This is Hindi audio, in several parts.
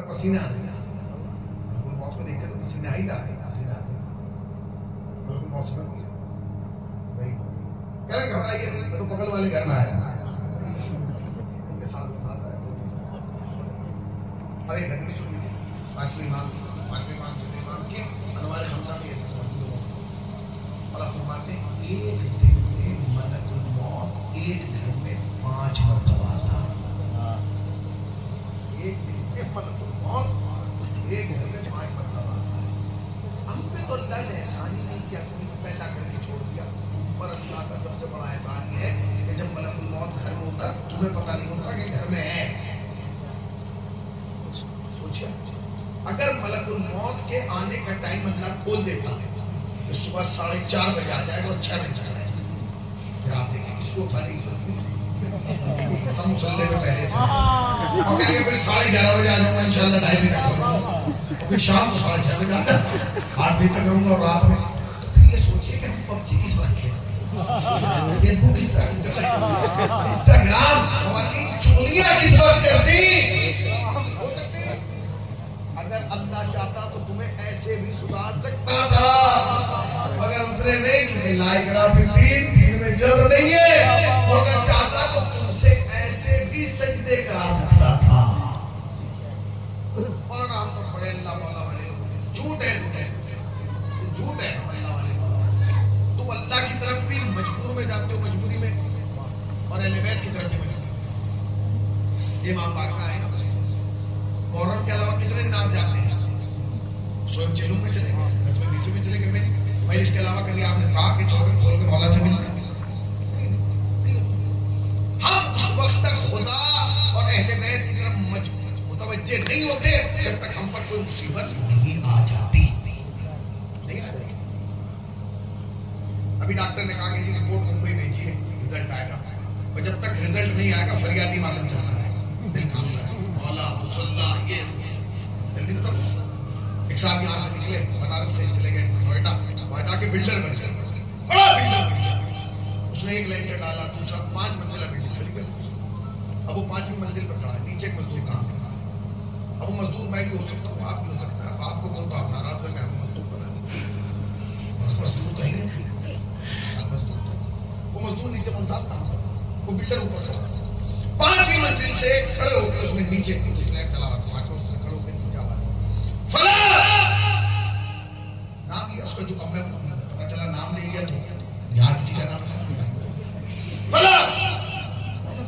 पसीना आ जाएगा, मौत को देख के तो पसीना ही जाते हैं, पसीना आते हैं, मौत समझ गई भाई क्या घबराइए, मैं तो बगल वाले घर में आया उनके साथ आया। अब एक हदीस सुन लीजिए, पांचवें इमाम छठवें इमाम के अनवार खमसा में और फरमाते एक दिन में मलकुल मौत एक घर में 5 मरतबा आता है। एक दिन में मलकुल मौत एक घर में 5 मरतबा आता है। हम पे तो अल्लाह ने एहसान ही नहीं किया, कोई पैदा करके छोड़ दिया। पर अल्लाह का सबसे बड़ा एहसान ये है कि जब मलकुल मौत घर में होता तुम्हें पता नहीं होता कि घर में है। सोचिए अगर मलकुल मौत के आने का टाइम अल्लाह खोल देता है तो सुबह 4:30 बजे आ जाएगा और 6 बजे जाएगा, फिर आप देखिए किसको उठाने की जरूरत नहीं, सब मुसल्ले में पहले से और कहेंगे फिर 11:30 बजे आ जाऊंगा इंशाल्लाह 2:30 बजे तक, फिर शाम को 6:30 बजे आता 8 बजे तक रहूंगा और रात में। तो फिर ये सोचिए कि हम पबजी किस वक्त खेलते हैं, फेसबुक किस तरह चलाएंगे, इंस्टाग्राम हमारी चुगलियां किस वक्त करती। अगर अल्लाह चाहता तो तुम्हें ऐसे भी सुधार सकता था, मगर उसने नहीं, तुम्हें लायक रहा फिर तीन में जरूर नहीं है। अगर चाहता तो तुमसे ऐसे भी सजदे करा सकता था। और हम तो बड़े अल्लाह वाला वाले लोग, झूठ है झूठ है अल्लाह वाले। तुम अल्लाह की तरफ भी मजबूर में जाते हो, मजबूरी में, और अहले बैत की तरफ भी मजबूरी में। ये मां बारका है ना, मुहर्रम के अलावा कितने दिन आप जाते हैं? स्वयं जेलों में चले गए, 10वें 20वें में चले गए, भाई इसके अलावा कभी आपने कहा कि चलो खोल के मौला से मिलना? हम उस वक्त तक खुदा और अहले बैत की तरफ मुतवज्जे नहीं होते जब तक हम पर कोई मुसीबत नहीं आ जाती, नहीं आ जाती। अभी डॉक्टर ने कहा कि रिपोर्ट मुंबई भेजिए, रिजल्ट आएगा, और जब तक रिजल्ट नहीं आएगा फरियादी मालूम चलता रहेगा, दिल काम मौला मुसल्ला ये जल्दी बताओ। एक साहब यहाँ से निकले, बनारस से चले गए नोएडा, वहां जाके बिल्डर बन गए, बड़ा बिल्डर बन गया। उसने एक लेंटर डाला, दूसरा 5 मंजिला बिल्डिंग खड़ी कर। अब वो 5वीं मंजिल पर खड़ा है, नीचे एक मजदूर काम कर रहा है। अब वो मजदूर मैं भी हो सकता हूँ, आप भी हो सकता है, आपको कौन तो आप नाराज हो, मैं मजदूर बना दूँ, मजदूर तो ही नहीं, मजदूर तो वो मजदूर नीचे कौन साहब काम कर रहा है, वो बिल्डर ऊपर खड़ा है। 5वीं मंजिल से खड़े होकर उसमें नीचे नाम लिया उसका, जो अब मैं पता चला नाम ले लिया तो यहाँ किसी का नाम फला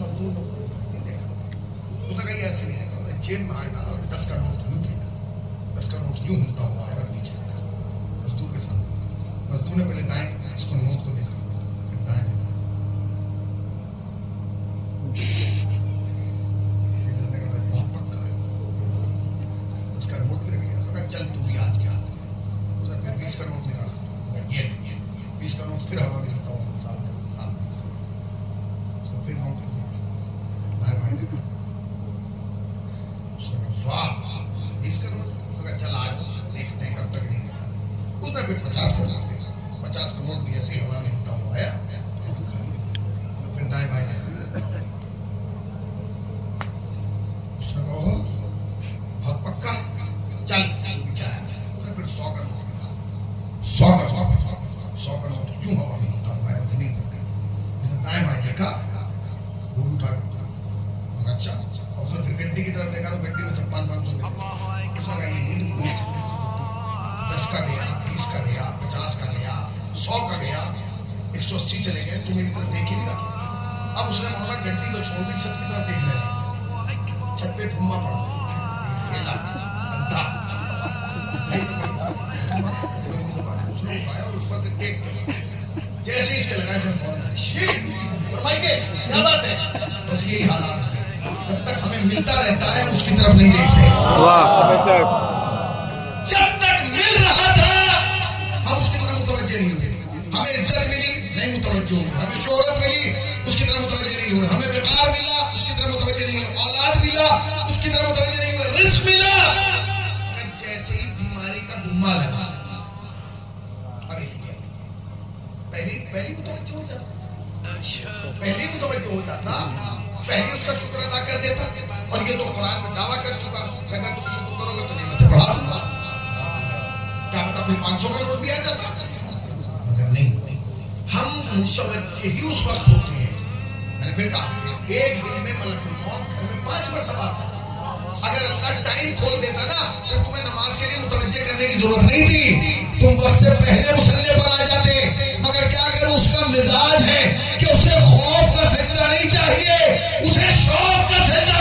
मजदूर नहीं देखा। उसने कहा ऐसे नहीं है, जेब में आया 10 का नोट यूं फेंका, 10 का नोट यूं हिलता हुआ आया और नीचे मजदूर के साथ। मजदूर ने पहले दाएं उसको नोट को देखा, फिर दाएं देखा, बहुत पक्का है, उसका नोट भी रख लिया। चल तू भी आज क्या, उसने फिर 20 का नोट निकाला, ये 20 का नोट फिर हवा में लिखता हूँ सामने उसने फिर नोट भाई देखा, उसने कहा वाह 20 का नोट, उसने कहा चल आज देखते हैं कब तक नहीं करता। उसने फिर 50 का नोट देखा, 50 का नोट भी ऐसे हवा में लिखता हुआ आया, फिर दाएं बाएं देखा, उसने कहा बहुत पक्का चल क्या है, उसने फिर 100 का नोट निकाला, 100 का नोट क्यों हवा में होता हुआ है जमीन पर, उसने दाएं बाएं देखा, वो भी उठा अच्छा, और उसने फिर गड्डी की तरफ देखा तो गड्डी में 500 उसने कहा ये नहीं तुम 10 का गया, 20 का गया, 50 का गया, 100 का गया, 180 चले गए, तुम मेरी तरफ देख ही नहीं रहा। अब उसने बोला गड्डी तो छोड़ दी, छत की तरफ देखने लगा, छत पे घुमा पड़ा, खेला अंधा, उसने उठाया और ऊपर से टेक किया, जैसे इसके लगाए क्या बात है, बस यही हालात है, जब तक हमें मिलता रहता है उसकी तरफ नहीं देखते। जब तक मिल रहा था हम उसकी तरफ मुतवज्जे नहीं हुए, हमें इज्जत मिली नहीं मुतवज्जे हुए, हमें शोहरत मिली उसकी तरफ मुतवज्जे नहीं हुए, हमें बेकार मिला उसकी तरफ मुतवज्जे नहीं हुए, औलाद मिला उसकी तरफ मुतवज्जे नहीं हुए, रिस्क मिला, जैसे ही बीमारी का दुम्मा लगा पहली मुतवज्जो हो जाता, पहले मुतवज्जो हो जाता, पहले उसका शुक्र अदा कर देता। और ये तो कुरान में दावा कर चुका, अगर तुम शुक्र करोगे तो नियमतें बढ़ा दूंगा। क्या पता फिर 500 का नोट भी आ जाता, मगर नहीं, हम मुतवज्जे ही उस वक्त होते हैं। मैंने फिर कहा एक दिन में मलकुल मौत घर में 5 मरतबा आता है। अगर अल्लाह टाइम खोल देता ना तो तुम्हें नमाज के लिए मुतवज्जे करने की जरूरत नहीं थी, तुम वक्त से पहले मुसल्ले पर आ जाते। मगर क्या करूं, उसका मिजाज है कि उसे खौफ का सजदा नहीं चाहिए, उसे शौक का सजदा